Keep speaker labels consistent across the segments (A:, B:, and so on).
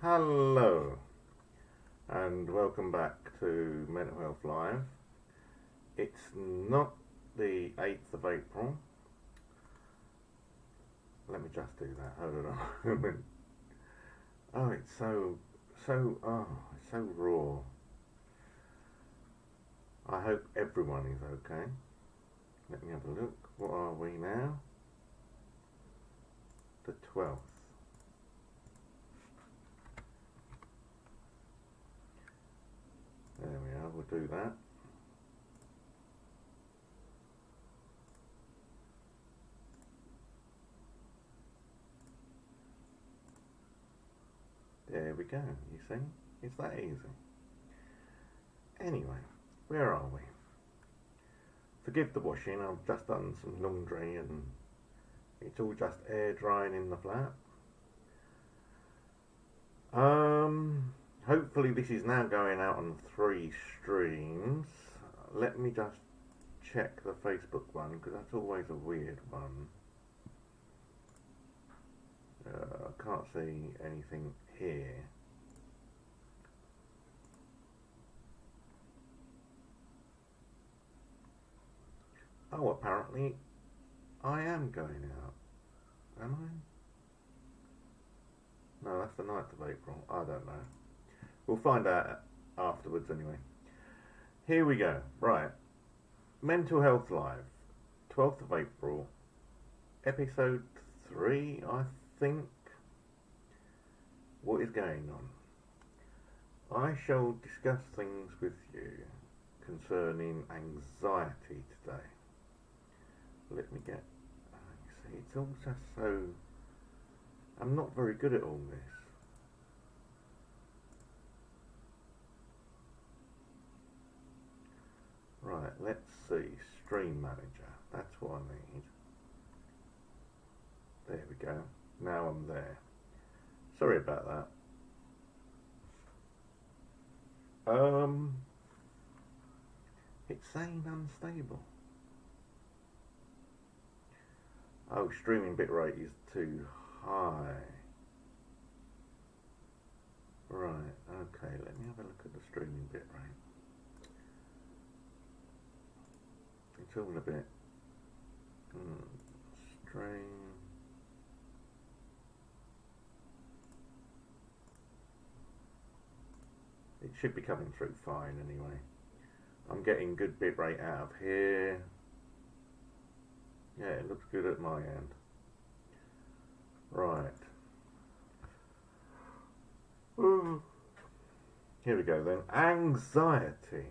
A: Hello and welcome back to Mental Health Live. It's not the 8th of April. Let me just do that. Hold on. Oh, it's so raw. I hope everyone is okay. Let me have a look. What are we now? The 12th. There we are, we'll do that. There we go, you see? It's that easy. Anyway, where are we? Forgive the washing, I've just done some laundry and it's all just air drying in the flat. Hopefully this is now going out on 3 streams. Let me just check the Facebook one because that's always a weird one. I can't see anything here. Oh, apparently I am going out. Am I? No, that's the 9th of April. I don't know. We'll find out afterwards anyway. Here we go. Right. Mental Health Live. 12th of April. Episode 3, I think. What is going on? I shall discuss things with you concerning anxiety today. Let me get... see, it's all just so... I'm not very good at all this. Right, let's see. Stream Manager. That's what I need. There we go. Now I'm there. Sorry about that. It's saying unstable. Oh, streaming bitrate is too high. Right, okay, let me have a look at the streaming bitrate. It's all a bit stream. It should be coming through fine anyway. I'm getting good bitrate out of here. Yeah, it looks good at my end. Right. Ooh. Here we go then. Anxiety.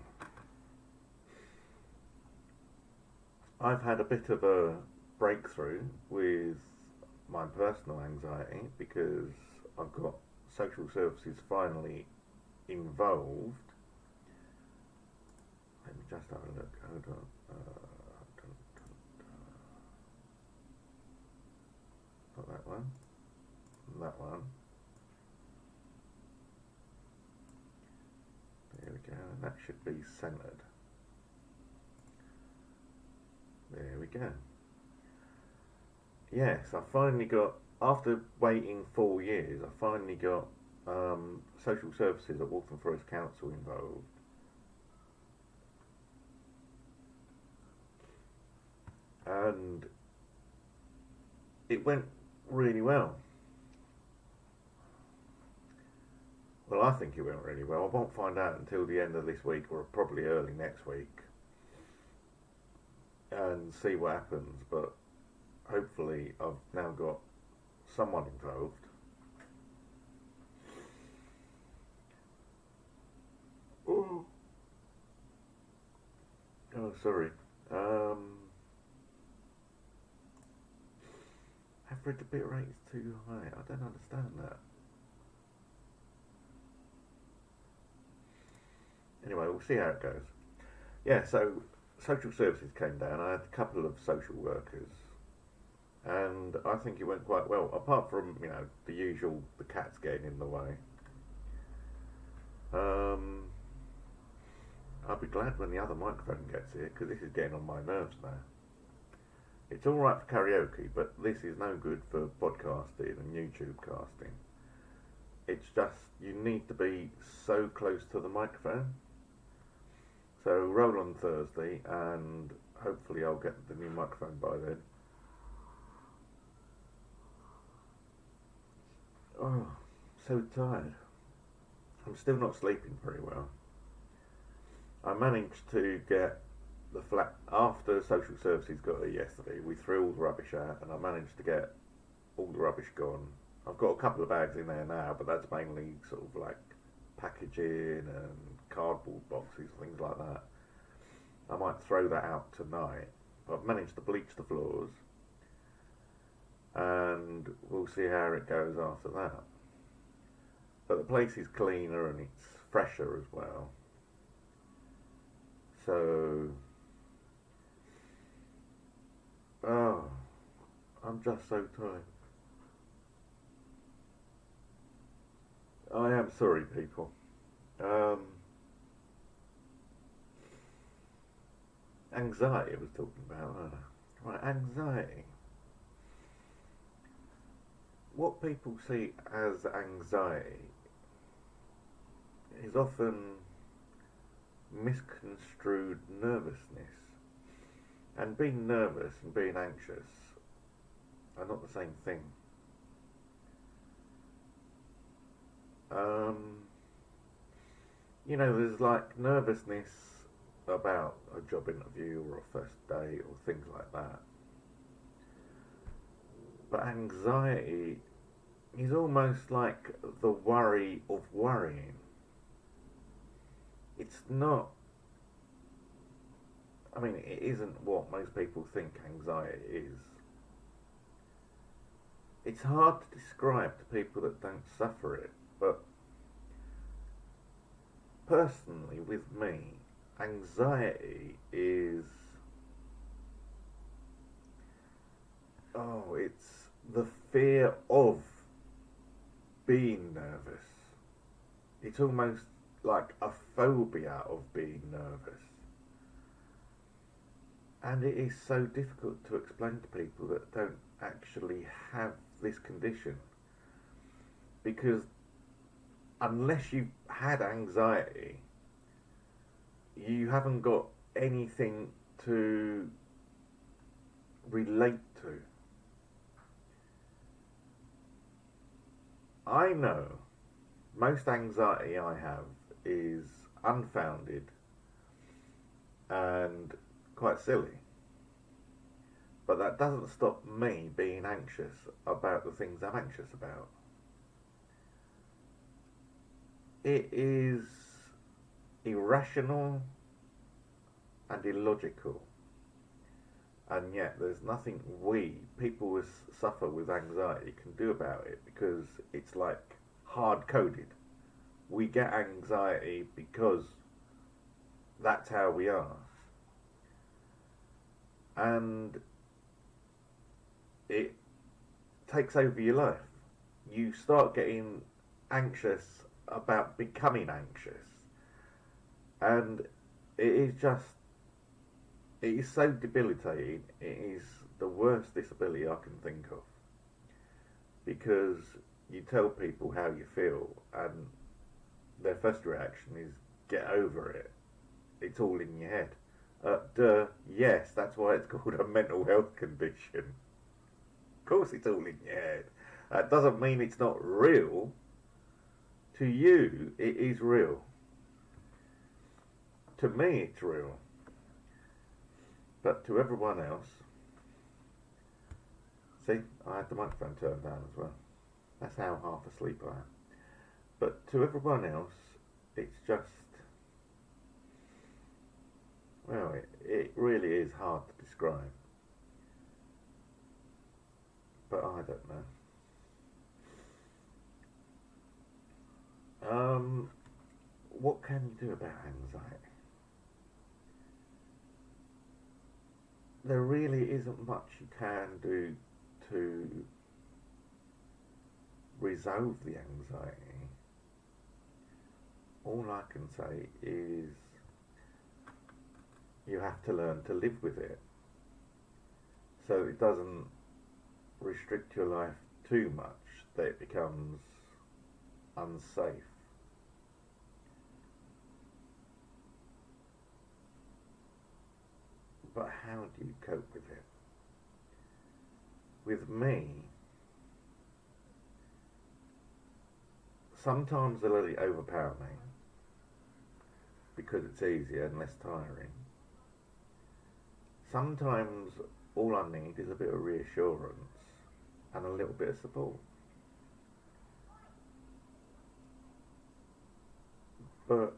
A: I've had a bit of a breakthrough with my personal anxiety because I've got social services finally involved. Let me just have a look. Hold on. Not that one. That one. There we go. And that should be centered. There we go. Yes, I finally got, after waiting 4 years, I finally got social services at Waltham Forest Council involved. And it went really well. Well, I think it went really well. I won't find out until the end of this week or probably early next week and see what happens, but hopefully I've now got someone involved. Ooh. Oh, sorry. Average bit rate is too high. I don't understand that. Anyway, we'll see how it goes. Yeah, so social services came down. I had a couple of social workers, and I think it went quite well. Apart from the usual, the cat's getting in the way. I'll be glad when the other microphone gets here because this is getting on my nerves now. It's all right for karaoke, but this is no good for podcasting and YouTube casting. It's just you need to be so close to the microphone. So roll on Thursday, and hopefully I'll get the new microphone by then. Oh, so tired. I'm still not sleeping very well. I managed to get the flat after social services got here yesterday. We threw all the rubbish out, and I managed to get all the rubbish gone. I've got a couple of bags in there now, but that's mainly sort of like packaging and cardboard boxes, things like that. I might throw that out tonight, but I've managed to bleach the floors, and we'll see how it goes after that. But the place is cleaner and it's fresher as well. So, oh, I'm just so tired. I am sorry, people. Anxiety I was talking about. Right, anxiety. What people see as anxiety is often misconstrued nervousness. And being nervous and being anxious are not the same thing. There's like nervousness about a job interview or a first date or things like that. But anxiety is almost like the worry of worrying. It's not, it isn't what most people think anxiety is. It's hard to describe to people that don't suffer it, but personally, with me, anxiety is, it's the fear of being nervous. It's almost like a phobia of being nervous. And it is so difficult to explain to people that don't actually have this condition. Because unless you've had anxiety, you haven't got anything to relate to. I know most anxiety I have is unfounded and quite silly. But that doesn't stop me being anxious about the things I'm anxious about. it is irrational and illogical. And yet there's nothing people who suffer with anxiety, can do about it, because it's like hard coded. We get anxiety because that's how we are. And it takes over your life. You start getting anxious about becoming anxious. And it is so debilitating. It is the worst disability I can think of. Because you tell people how you feel, and their first reaction is get over it. It's all in your head. Yes, that's why it's called a mental health condition. Of course it's all in your head. That doesn't mean it's not real. To you, it is real. To me, it's real. But to everyone else... See, I had the microphone turned down as well. That's how half asleep I am. But to everyone else, it's just... Well, it really is hard to describe. But I don't know. What can you do about anxiety? There really isn't much you can do to resolve the anxiety. All I can say is you have to learn to live with it, so it doesn't restrict your life too much that it becomes unsafe. But how do you cope with it? With me, sometimes I let it overpower me because it's easier and less tiring. Sometimes all I need is a bit of reassurance and a little bit of support. But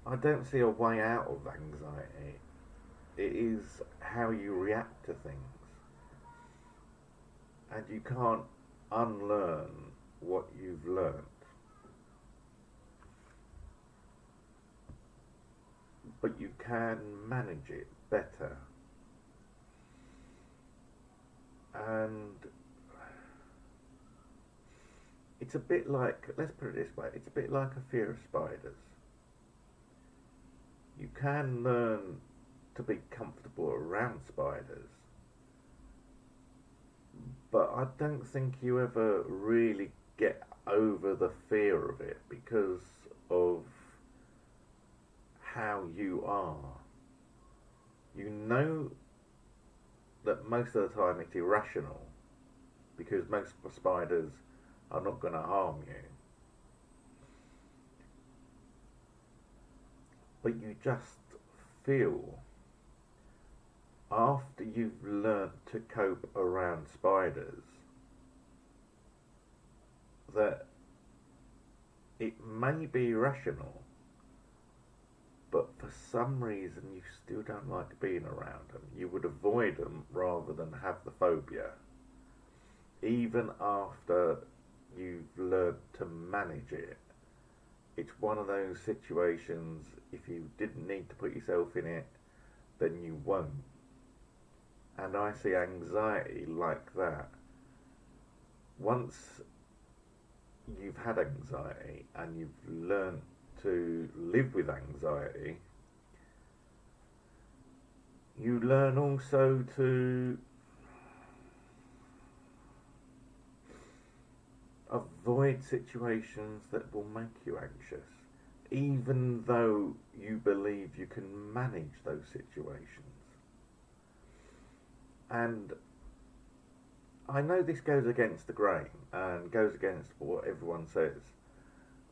A: I don't see a way out of anxiety. It is how you react to things. And you can't unlearn what you've learnt. But you can manage it better. And it's a bit like, let's put it this way, it's a bit like a fear of spiders. You can learn to be comfortable around spiders, but I don't think you ever really get over the fear of it because of how you are. You know that most of the time it's irrational because most spiders are not going to harm you. But you just feel, after you've learnt to cope around spiders, that it may be irrational, but for some reason you still don't like being around them. You would avoid them rather than have the phobia, even after you've learned to manage it. It's one of those situations, if you didn't need to put yourself in it, then you won't. And I see anxiety like that. Once you've had anxiety and you've learnt to live with anxiety, you learn also to avoid situations that will make you anxious, even though you believe you can manage those situations. And I know this goes against the grain and goes against what everyone says.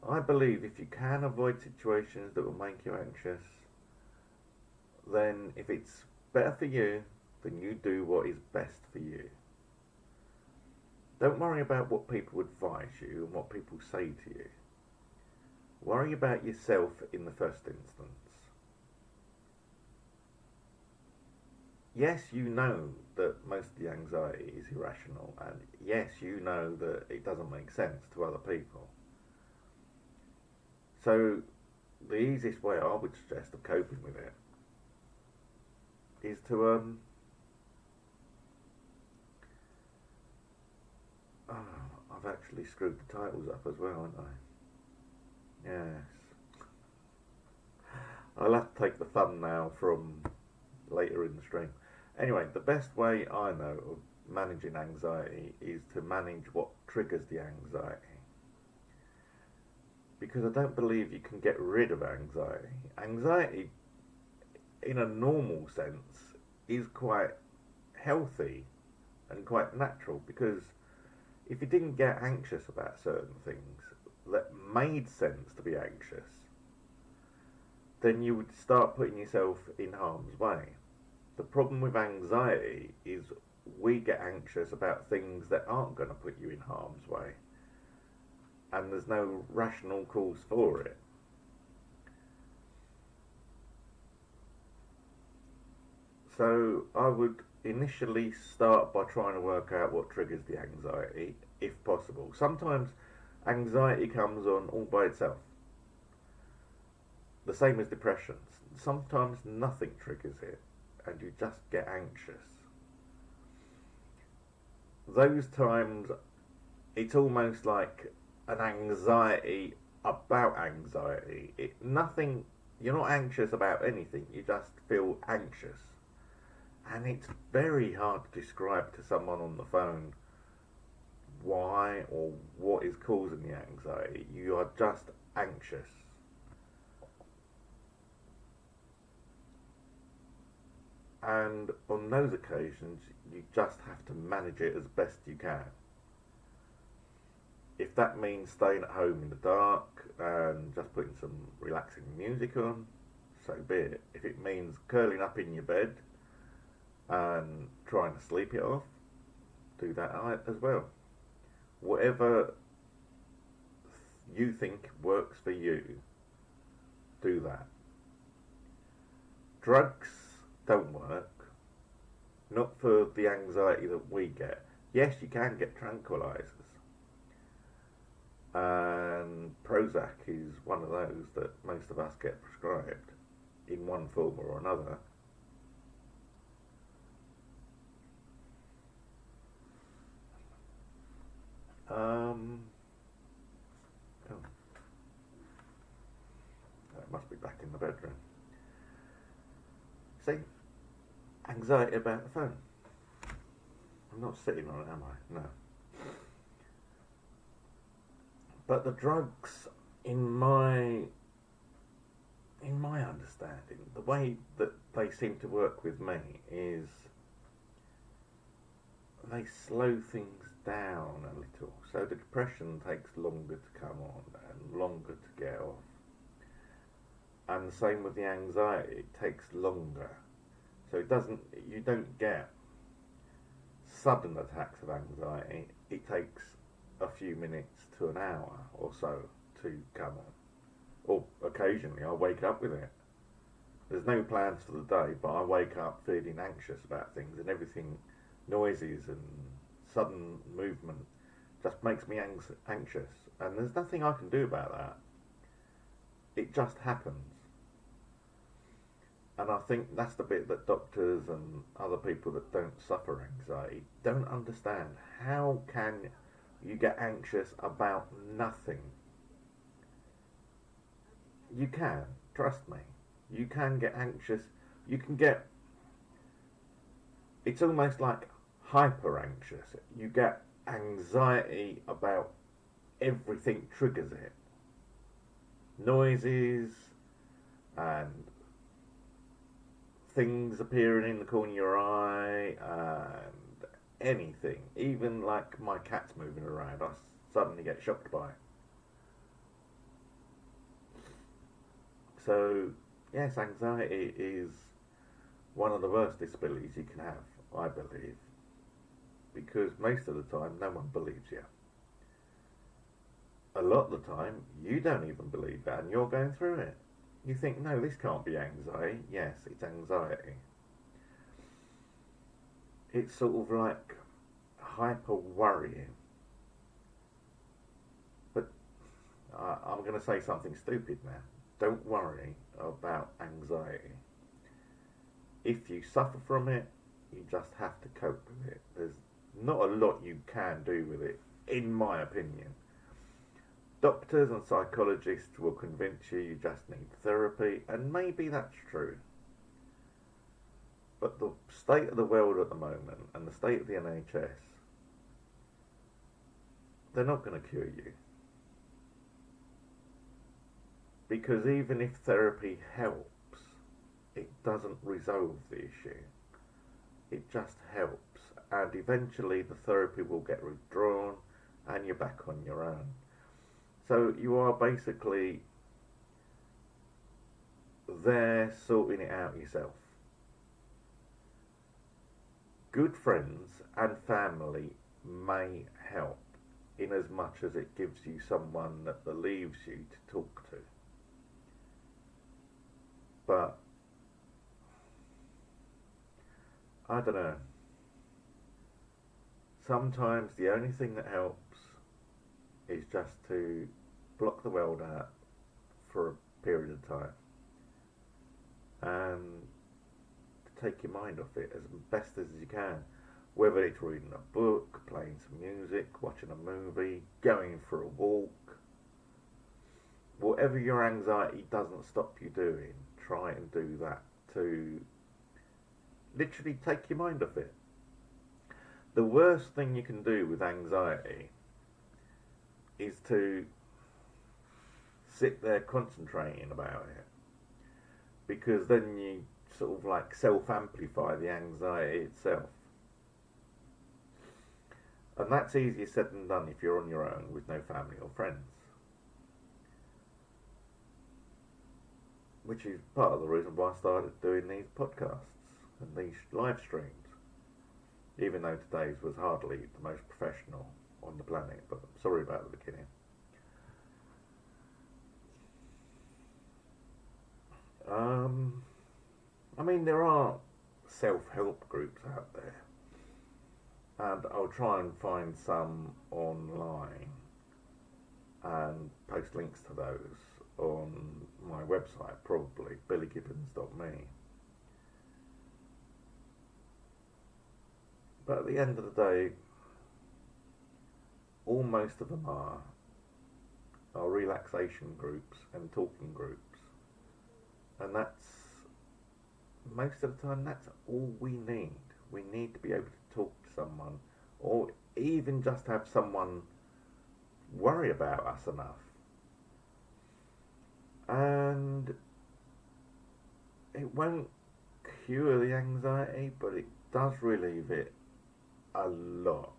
A: I believe if you can avoid situations that will make you anxious, then if it's better for you, then you do what is best for you. Don't worry about what people advise you and what people say to you. Worry about yourself in the first instance. Yes, you know that most of the anxiety is irrational, and yes, you know that it doesn't make sense to other people. So, the easiest way I would suggest of coping with it is to I've actually screwed the titles up as well, haven't I? Yes. I'll have to take the thumbnail from later in the stream. Anyway, the best way I know of managing anxiety is to manage what triggers the anxiety. Because I don't believe you can get rid of anxiety. Anxiety, in a normal sense, is quite healthy and quite natural, because if you didn't get anxious about certain things that made sense to be anxious, then you would start putting yourself in harm's way. The problem with anxiety is we get anxious about things that aren't going to put you in harm's way, and there's no rational cause for it. So I would initially start by trying to work out what triggers the anxiety, if possible. Sometimes anxiety comes on all by itself. The same as depression. Sometimes nothing triggers it, and you just get anxious. Those times, it's almost like an anxiety about anxiety. You're not anxious about anything, you just feel anxious. And it's very hard to describe to someone on the phone why or what is causing the anxiety. You are just anxious. And on those occasions, you just have to manage it as best you can. If that means staying at home in the dark and just putting some relaxing music on, so be it. If it means curling up in your bed and trying to sleep it off, do that as well. Whatever you think works for you, do that. Drugs don't work. Not for the anxiety that we get. Yes, you can get tranquilizers. And Prozac is one of those that most of us get prescribed in one form or another. It must be back in the bedroom. See? Anxiety about the phone. I'm not sitting on it, am I? No. But the drugs, in my understanding, the way that they seem to work with me is they slow things down a little. So the depression takes longer to come on and longer to get off. And the same with the anxiety, it takes longer. So you don't get sudden attacks of anxiety. It takes a few minutes to an hour or so to come on. Or occasionally I wake up with it. There's no plans for the day, but I wake up feeling anxious about things, and everything, noises and sudden movement, just makes me anxious. And there's nothing I can do about that. It just happens. And I think that's the bit that doctors and other people that don't suffer anxiety don't understand. How can you get anxious about nothing? You can, trust me. You can get anxious. You can get, it's almost like hyper anxious. You get anxiety about everything triggers it. Noises and things appearing in the corner of your eye and anything. Even like my cat's moving around, I suddenly get shocked by it. So, yes, anxiety is one of the worst disabilities you can have, I believe. Because because most of the time no one believes you. A lot of the time you don't even believe that and you're going through it. You think, no, this can't be anxiety. Yes, it's anxiety. It's sort of like hyper worrying. But I'm going to say something stupid now. Don't worry about anxiety. If you suffer from it, you just have to cope with it. There's not a lot you can do with it, in my opinion. Doctors and psychologists will convince you just need therapy, and maybe that's true. But the state of the world at the moment, and the state of the NHS, they're not going to cure you. Because even if therapy helps, it doesn't resolve the issue. It just helps, and eventually the therapy will get withdrawn and you're back on your own. So you are basically there sorting it out yourself. Good friends and family may help in as much as it gives you someone that believes you to talk to. But I don't know. Sometimes the only thing that helps is just to block the world out for a period of time and to take your mind off it as best as you can. Whether it's reading a book, playing some music, watching a movie, going for a walk. Whatever your anxiety doesn't stop you doing, try and do that to literally take your mind off it. The worst thing you can do with anxiety is to sit there concentrating about it, because then you sort of like self-amplify the anxiety itself. And that's easier said than done if you're on your own with no family or friends. Which is part of the reason why I started doing these podcasts and these live streams. Even though today's was hardly the most professional on the planet, but sorry about the beginning. I mean, there are self-help groups out there, and I'll try and find some online and post links to those on my website, probably billygibbons.me. But at the end of the day, all most of them are relaxation groups and talking groups, and that's most of the time that's all we need. We need to be able to talk to someone, or even just have someone worry about us enough. And it won't cure the anxiety, but it does relieve it a lot.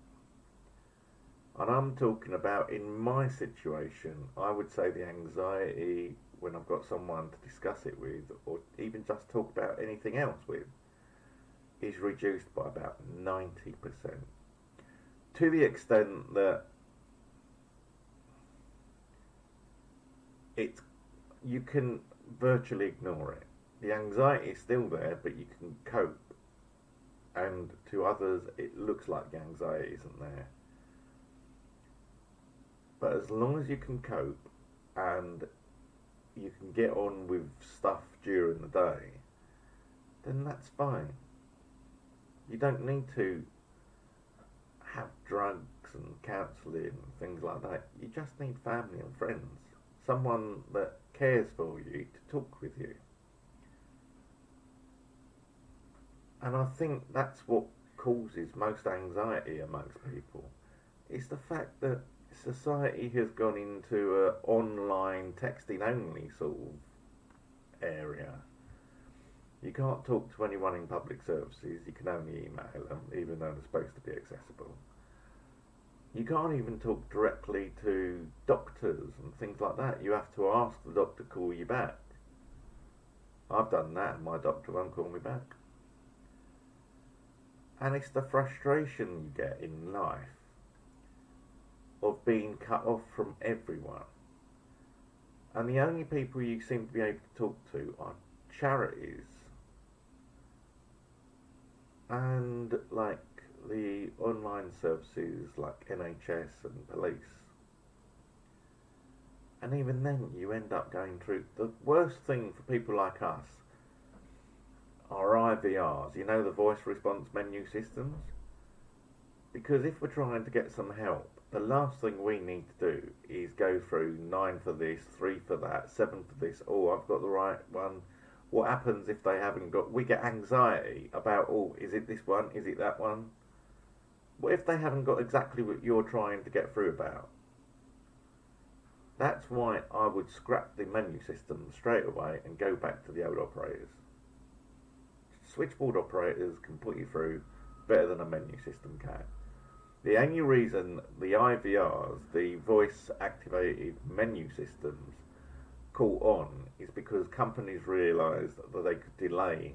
A: And I'm talking about in my situation, I would say the anxiety when I've got someone to discuss it with, or even just talk about anything else with, is reduced by about 90%. To the extent that you can virtually ignore it. The anxiety is still there, but you can cope. And to others, it looks like the anxiety isn't there. But as long as you can cope and you can get on with stuff during the day, then that's fine. You don't need to have drugs and counselling and things like that. You just need family and friends. Someone that cares for you to talk with you. And I think that's what causes most anxiety amongst people. It's the fact that society has gone into an online texting only sort of area. You can't talk to anyone in public services, you can only email them, even though they're supposed to be accessible. You can't even talk directly to doctors and things like that. You have to ask the doctor to call you back. I've done that and my doctor won't call me back. And it's the frustration you get in life of being cut off from everyone. And the only people you seem to be able to talk to are charities and like the online services like NHS and police. And even then you end up going through the worst thing for people like us are IVRs, you know, the voice response menu systems. Because if we're trying to get some help, the last thing we need to do is go through 9 for this, 3 for that, 7 for this, oh, I've got the right one. What happens if they haven't got... We get anxiety about, oh, is it this one, is it that one? What if they haven't got exactly what you're trying to get through about? That's why I would scrap the menu system straight away and go back to the old operators. Switchboard operators can put you through better than a menu system can. The only reason the IVRs, the voice activated menu systems, caught on is because companies realised that they could delay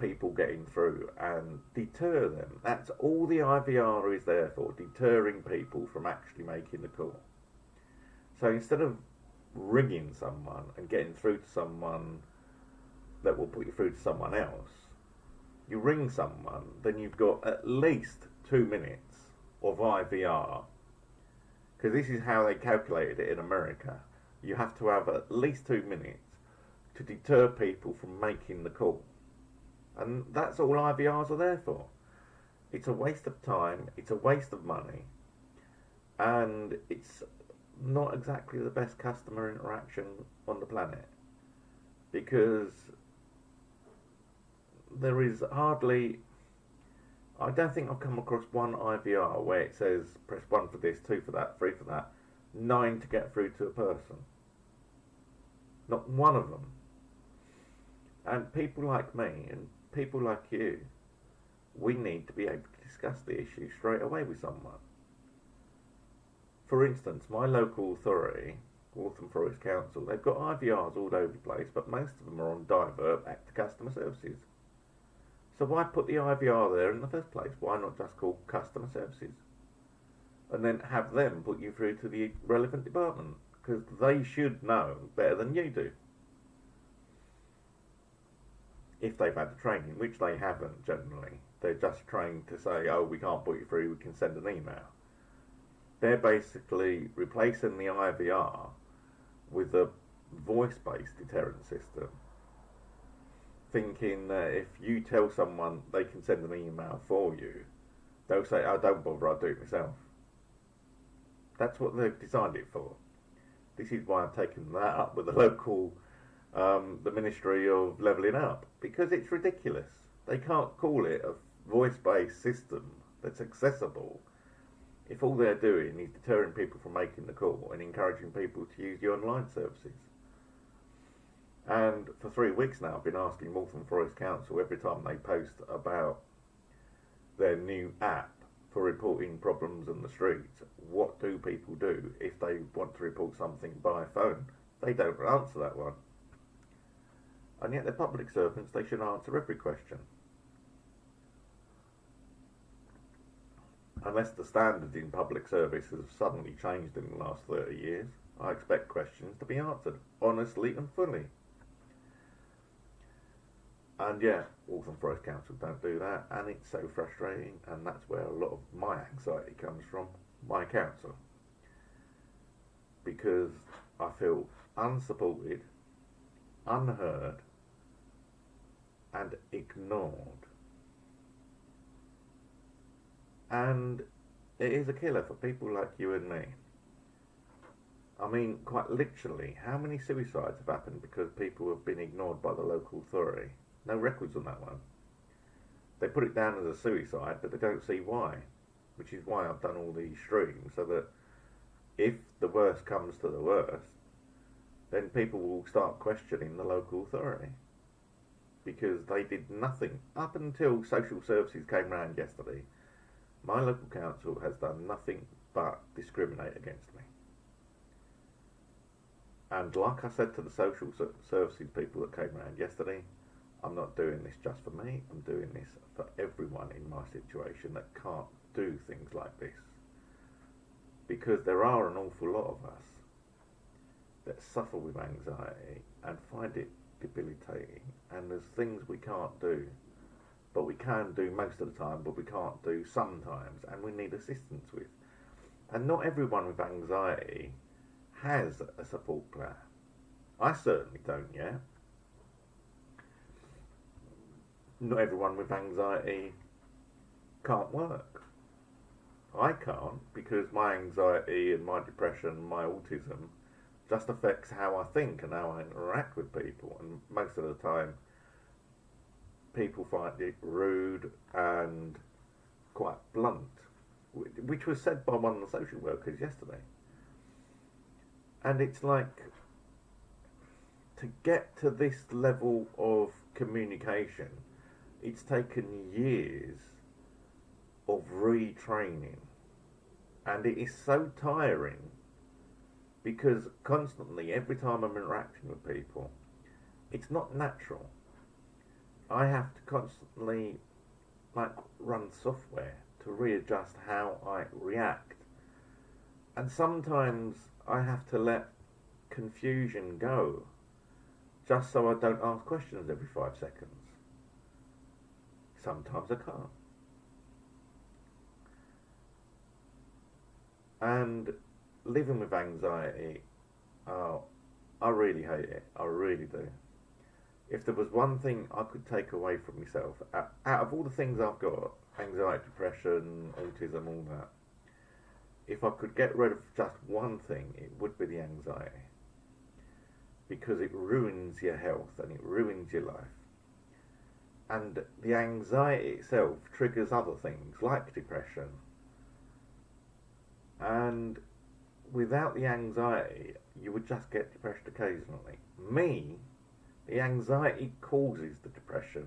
A: people getting through and deter them. That's all the IVR is there for, deterring people from actually making the call. So instead of ringing someone and getting through to someone that will put you through to someone else, you ring someone, then you've got at least 2 minutes of IVR, because this is how they calculated it in America. You have to have at least 2 minutes to deter people from making the call. And that's all IVRs are there for. It's a waste of time, it's a waste of money, and it's not exactly the best customer interaction on the planet, because there is hardly... I don't think I've come across one IVR where it says press 1 for this, 2 for that, 3 for that, 9 to get through to a person. Not one of them. And people like me and people like you, we need to be able to discuss the issue straight away with someone. For instance, my local authority, Waltham Forest Council, they've got IVRs all over the place, but most of them are on Divert back to customer services. So why put the IVR there in the first place? Why not just call customer services? And then have them put you through to the relevant department, because they should know better than you do. If they've had the training, which they haven't generally. They're just trained to say, oh, we can't put you through, we can send an email. They're basically replacing the IVR with a voice-based deterrent system, thinking that if you tell someone they can send an email for you, they'll say, oh, don't bother, I'll do it myself. That's what they've designed it for. This is why I've taken that up with the local, the Ministry of Levelling Up, because it's ridiculous. They can't call it a voice-based system that's accessible if all they're doing is deterring people from making the call and encouraging people to use the online services. And for 3 weeks now, I've been asking Waltham Forest Council every time they post about their new app for reporting problems on the streets, what do people do if they want to report something by phone? They don't answer that one. And yet they're public servants, they should answer every question. Unless the standards in public service have suddenly changed in the last 30 years, I expect questions to be answered honestly and fully. And yeah, Waltham Forest Council don't do that, and it's so frustrating, and that's where a lot of my anxiety comes from, my council. Because I feel unsupported, unheard, and ignored. And it is a killer for people like you and me. I mean, quite literally, how many suicides have happened because people have been ignored by the local authority? No records on that one. They put it down as a suicide, but they don't see why. Which is why I've done all these streams, so that if the worst comes to the worst, then people will start questioning the local authority. Because they did nothing. Up until social services came round yesterday, my local council has done nothing but discriminate against me. And like I said to the social services people that came round yesterday, I'm not doing this just for me, I'm doing this for everyone in my situation that can't do things like this. Because there are an awful lot of us that suffer with anxiety and find it debilitating, and there's things we can't do, but we can do most of the time, but we can't do sometimes, and we need assistance with. And not everyone with anxiety has a support plan. I certainly don't yet. Not everyone with anxiety can't work. I can't, because my anxiety and my depression and my autism just affects how I think and how I interact with people, and most of the time people find it rude and quite blunt, which was said by one of the social workers yesterday. And it's like, to get to this level of communication, it's taken years of retraining, and it is so tiring, because constantly, every time I'm interacting with people, it's not natural. I have to constantly run software to readjust how I react, and sometimes I have to let confusion go just so I don't ask questions every 5 seconds. Sometimes I can't. And living with anxiety, oh, I really hate it. I really do. If there was one thing I could take away from myself, out of all the things I've got, anxiety, depression, autism, all that, if I could get rid of just one thing, it would be the anxiety. Because it ruins your health and it ruins your life. And the anxiety itself triggers other things like depression. And without the anxiety, you would just get depressed occasionally. Me, the anxiety causes the depression.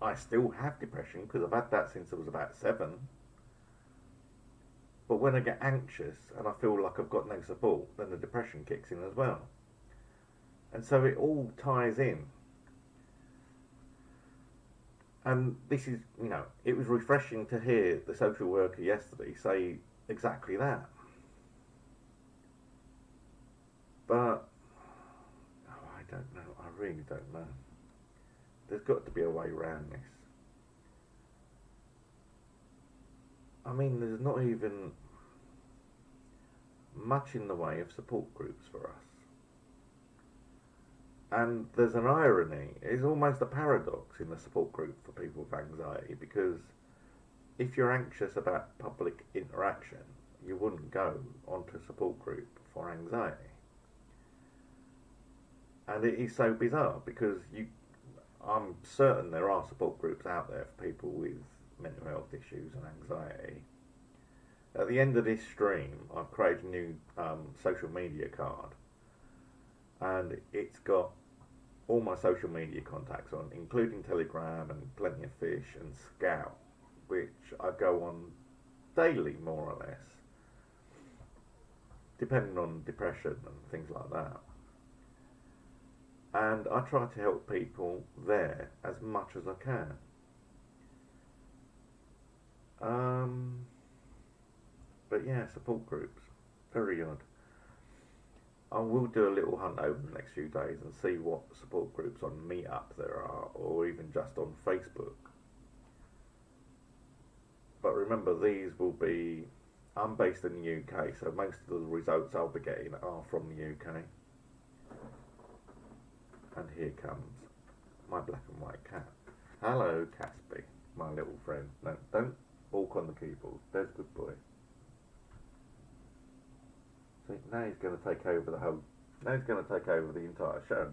A: I still have depression because I've had that since I was about 7. But when I get anxious and I feel like I've got no support, then the depression kicks in as well. And so it all ties in. And this is, it was refreshing to hear the social worker yesterday say exactly that. But, I don't know. I really don't know. There's got to be a way around this. I mean, there's not even much in the way of support groups for us. And there's an irony, it's almost a paradox in the support group for people with anxiety, because if you're anxious about public interaction, you wouldn't go onto a support group for anxiety. And it is so bizarre, because I'm certain there are support groups out there for people with mental health issues and anxiety. At the end of this stream, I've created a new social media card, and it's got all my social media contacts on, including Telegram and Plenty of Fish and Scout, which I go on daily, more or less, depending on depression and things like that. And I try to help people there as much as I can. But yeah, support groups, very odd. I will do a little hunt over the next few days and see what support groups on Meetup there are, or even just on Facebook. But remember, these will be, I'm based in the UK, so most of the results I'll be getting are from the UK. And here comes my black and white cat. Hello, Caspi, my little friend. No, don't walk on the keyboard. There's a good boy. See, now he's going to take over now he's going to take over the entire show.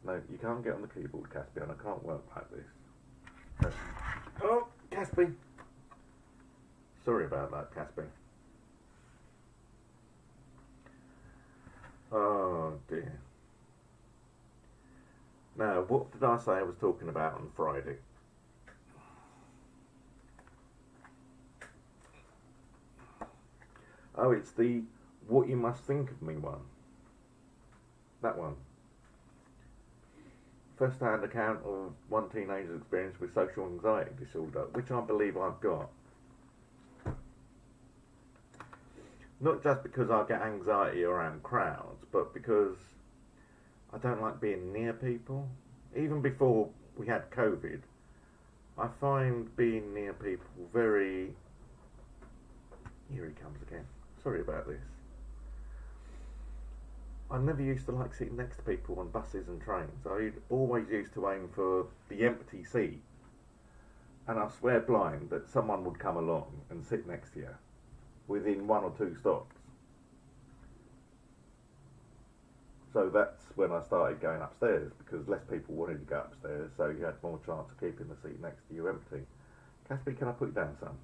A: No, you can't get on the keyboard, Caspi, and I can't work like this. Oh, Caspi. Sorry about that, Caspi. Oh, dear. Now, what did I say I was talking about on Friday? Oh, it's the What You Must Think of Me one. That one. first-hand account of one teenager's experience with social anxiety disorder, which I believe I've got. Not just because I get anxiety around crowds, but because I don't like being near people. Even before we had COVID, I find being near people very... Here he comes again. Sorry about this. I never used to like sitting next to people on buses and trains. I always used to aim for the empty seat. And I swear blind that someone would come along and sit next to you within 1 or 2 stops. So that's when I started going upstairs, because less people wanted to go upstairs, so you had more chance of keeping the seat next to you empty. Caspi, can I put you down, son?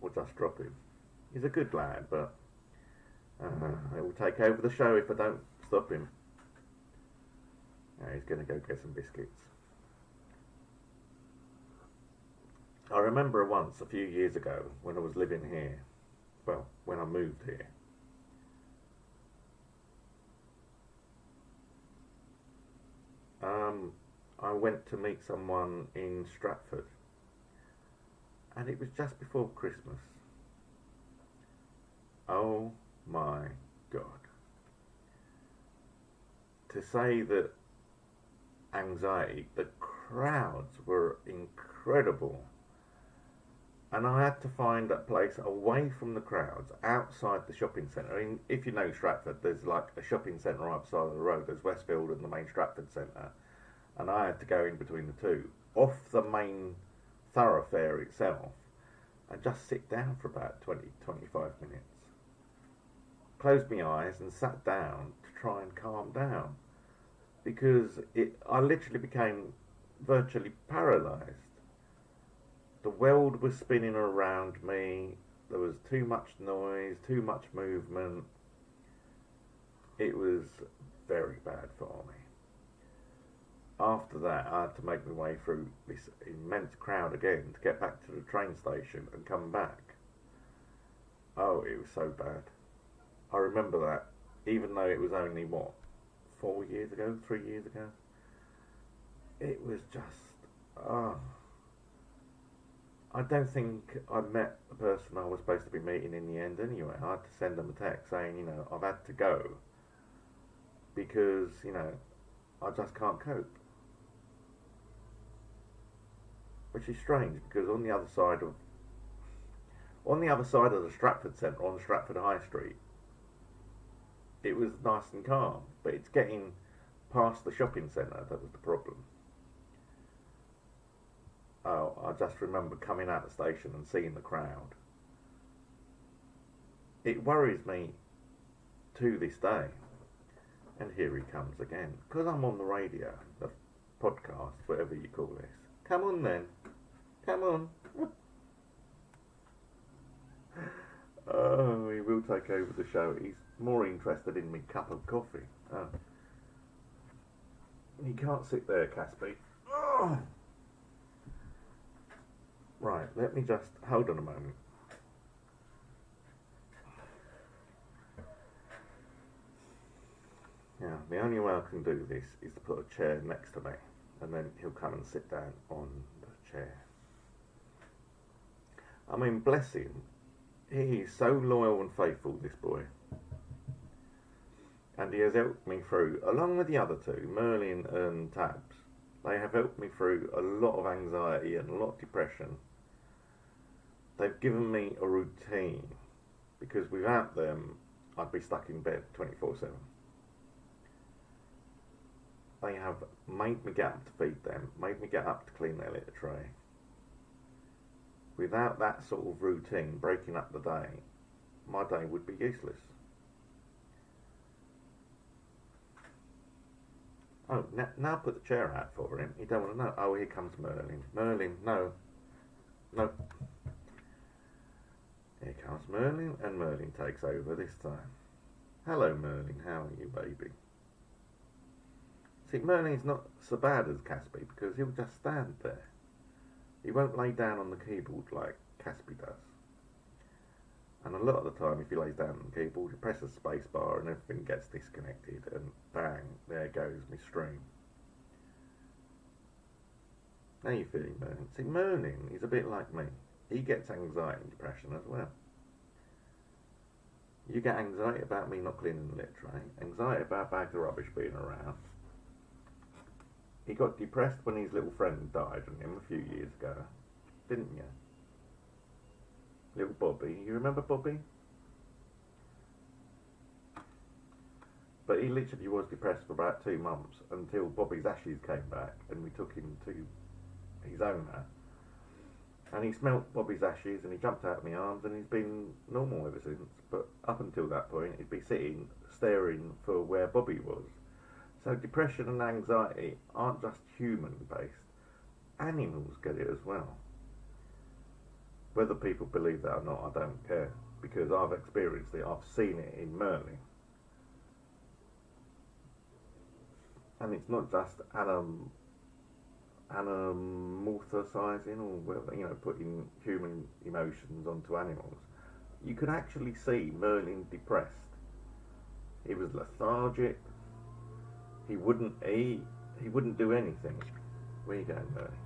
A: Or just drop him? He's a good lad, but it will take over the show if I don't stop him. He's going to go get some biscuits. I remember once, a few years ago, when I was living here, well, when I moved here, I went to meet someone in Stratford, and it was just before Christmas. Oh my God. To say that anxiety, the crowds were incredible. And I had to find a place away from the crowds, outside the shopping centre. I mean, if you know Stratford, there's like a shopping centre right beside the road. There's Westfield and the main Stratford Centre. And I had to go in between the two, off the main thoroughfare itself, and just sit down for about 20-25 minutes. Closed my eyes and sat down to try and calm down, because I literally became virtually paralysed. The world was spinning around me. There was too much noise, too much movement. It was very bad for me. After that, I had to make my way through this immense crowd again to get back to the train station and come back. Oh, it was so bad. I remember that, even though it was only, 4 years ago, 3 years ago? It was just, I don't think I met the person I was supposed to be meeting in the end anyway. I had to send them a text saying, I've had to go because, I just can't cope. Which is strange, because on the other side of the Stratford Centre, on Stratford High Street, it was nice and calm, but it's getting past the shopping centre that was the problem. Oh, I just remember coming out of the station and seeing the crowd. It worries me to this day. And here he comes again. Because I'm on the radio, the podcast, whatever you call this. Come on then. Come on. Oh, he will take over the show. He's more interested in my cup of coffee. Oh. You can't sit there, Caspi. Oh. Right, let me just hold on a moment. Now, the only way I can do this is to put a chair next to me, and then he'll come and sit down on the chair. I mean, bless him. He is so loyal and faithful, this boy. And he has helped me through, along with the other two, Merlin and Tabs. They have helped me through a lot of anxiety and a lot of depression. They've given me a routine, because without them, I'd be stuck in bed 24/7. They have made me get up to feed them, made me get up to clean their litter tray. Without that sort of routine, breaking up the day, my day would be useless. Oh, now put the chair out for him. You don't want to know. Oh, here comes Merlin. Merlin, no. No. Here comes Merlin, and Merlin takes over this time. Hello, Merlin. How are you, baby? See, Merlin's not so bad as Caspi, because he'll just stand there. He won't lay down on the keyboard like Caspi does. And a lot of the time, if he lays down on the keyboard, you press the space bar and everything gets disconnected, and bang, there goes my stream. Now you're feeling Merlin. See, Merlin is a bit like me. He gets anxiety and depression as well. You get anxiety about me not cleaning the litter tray, anxiety about bags of rubbish being around. He got depressed when his little friend died on him a few years ago, didn't you? Little Bobby. You remember Bobby? But he literally was depressed for about 2 months until Bobby's ashes came back and we took him to his owner. And he smelt Bobby's ashes and he jumped out of my arms and he's been normal ever since. But up until that point, he'd be sitting, staring for where Bobby was. So depression and anxiety aren't just human-based. Animals get it as well. Whether people believe that or not, I don't care. Because I've experienced it. I've seen it in Merlin. And it's not just anamorphosizing or putting human emotions onto animals. You could actually see Merlin depressed. He was lethargic. He wouldn't eat. He wouldn't do anything. Where you going, Merlin?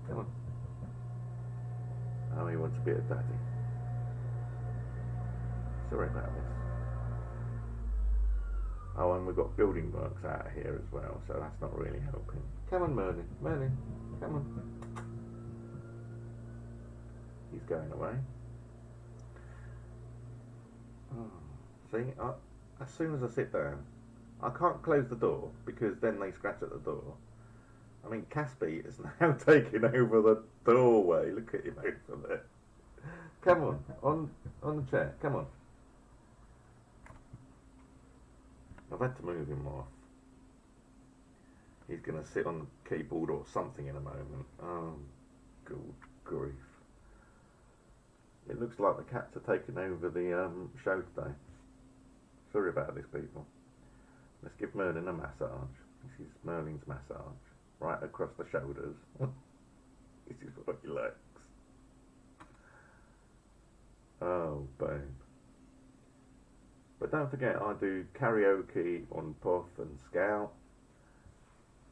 A: Come on. Oh, he wants a bit of daddy. Sorry about this. Oh, and we've got building works out here as well, so that's not really helping. Come on, Merlin. Merlin, come on. He's going away. Oh, see, as soon as I sit down, I can't close the door because then they scratch at the door. I mean, Caspi is now taking over the doorway. Look at him over there. Come on the chair. Come on. I've had to move him off. He's going to sit on the keyboard or something in a moment. Oh, good grief. It looks like the cats are taking over the show today. Sorry about this, people. Let's give Merlin a massage. This is Merlin's massage. Right across the shoulders. This is what he likes. Oh, babe. But don't forget, I do karaoke on Puff and Scout.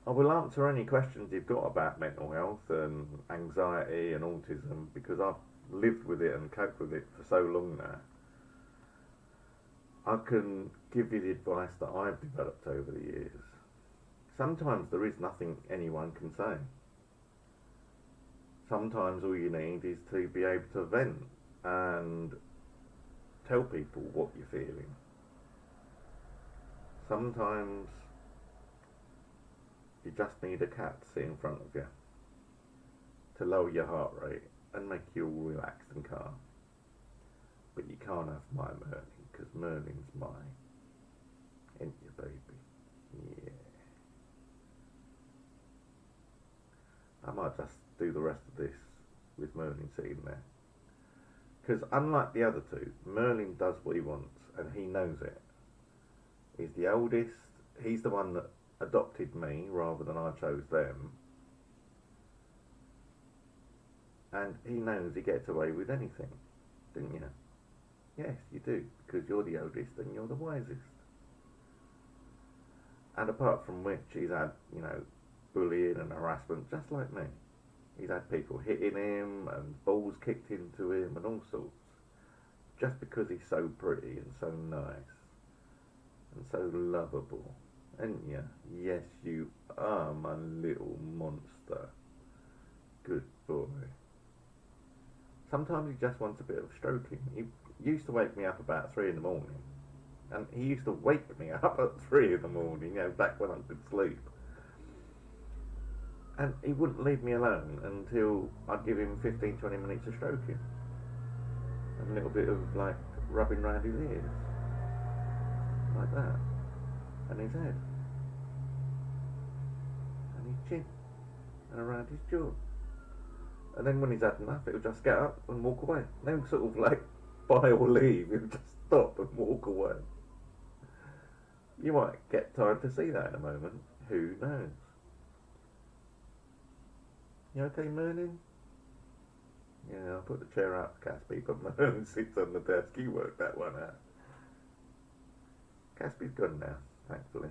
A: I will answer any questions you've got about mental health and anxiety and autism because I've lived with it and coped with it for so long now. I can give you the advice that I've developed over the years. Sometimes there is nothing anyone can say. Sometimes all you need is to be able to vent and tell people what you're feeling. Sometimes you just need a cat to sit in front of you to lower your heart rate and make you all relaxed and calm. But you can't have my Merlin because Merlin's mine. Ain't you, baby? Yeah. I might just do the rest of this with Merlin sitting there. Because unlike the other two, Merlin does what he wants and he knows it. He's the oldest, he's the one that adopted me rather than I chose them. And he knows he gets away with anything, didn't you? Yes, you do, because you're the oldest and you're the wisest. And apart from which, he's had, bullying and harassment just like me. He's had people hitting him and balls kicked into him and all sorts. Just because he's so pretty and so nice and so lovable. Ain't you? Yes, you are my little monster. Good boy. Sometimes he just wants a bit of stroking. He used to wake me up about 3 in the morning. And he used to wake me up at 3 in the morning, back when I could sleep. And he wouldn't leave me alone until I'd give him 15-20 minutes of stroking. And a little bit of, rubbing round his ears. Like that. And his head. And his chin. And around his jaw. And then when he's had enough, he'll just get up and walk away. No sort of, buy or leave. He'll just stop and walk away. You might get time to see that in a moment. Who knows? You okay, Merlin? Yeah, I'll put the chair out for Caspy, but Merlin sits on the desk. He worked that one out. Caspy's gone now, thankfully.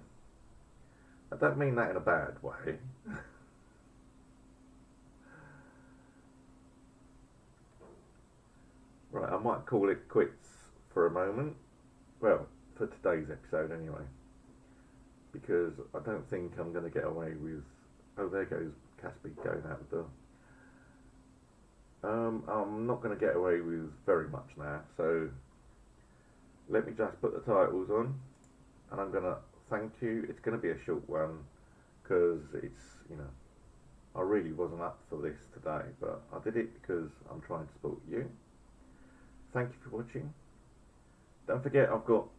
A: I don't mean that in a bad way. Right, I might call it quits for a moment. Well, for today's episode anyway. Because I don't think I'm going to get away with... Oh, there goes Caspy going out the door. I'm not going to get away with very much now, so let me just put the titles on, and I'm going to thank you. It's going to be a short one, because it's, you know, I really wasn't up for this today, but I did it because I'm trying to support you. Thank you for watching. Don't forget I've got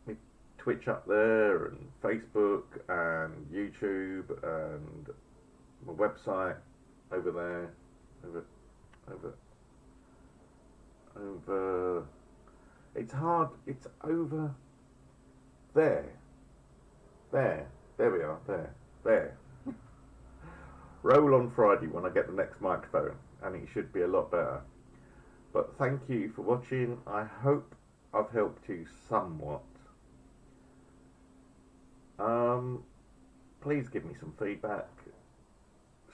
A: my Twitch up there, and Facebook, and YouTube, and my website over there, over, it's hard, it's over there, there we are, there. Roll on Friday when I get the next microphone, and it should be a lot better. But thank you for watching. I hope I've helped you somewhat. Please give me some feedback.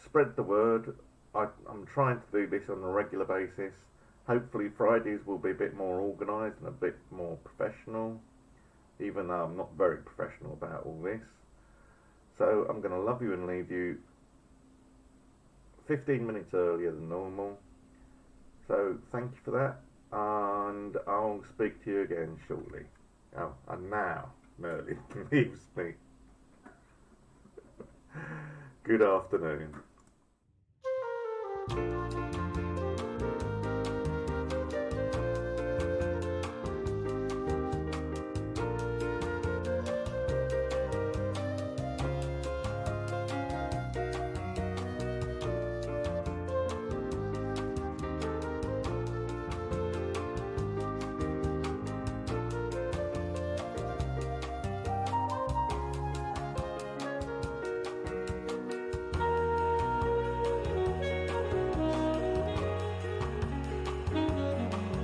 A: Spread the word. I'm trying to do this on a regular basis. Hopefully Fridays will be a bit more organised and a bit more professional, even though I'm not very professional about all this. So I'm going to love you and leave you 15 minutes earlier than normal. So thank you for that, and I'll speak to you again shortly. Oh, and now Merlin leaves me. Good afternoon.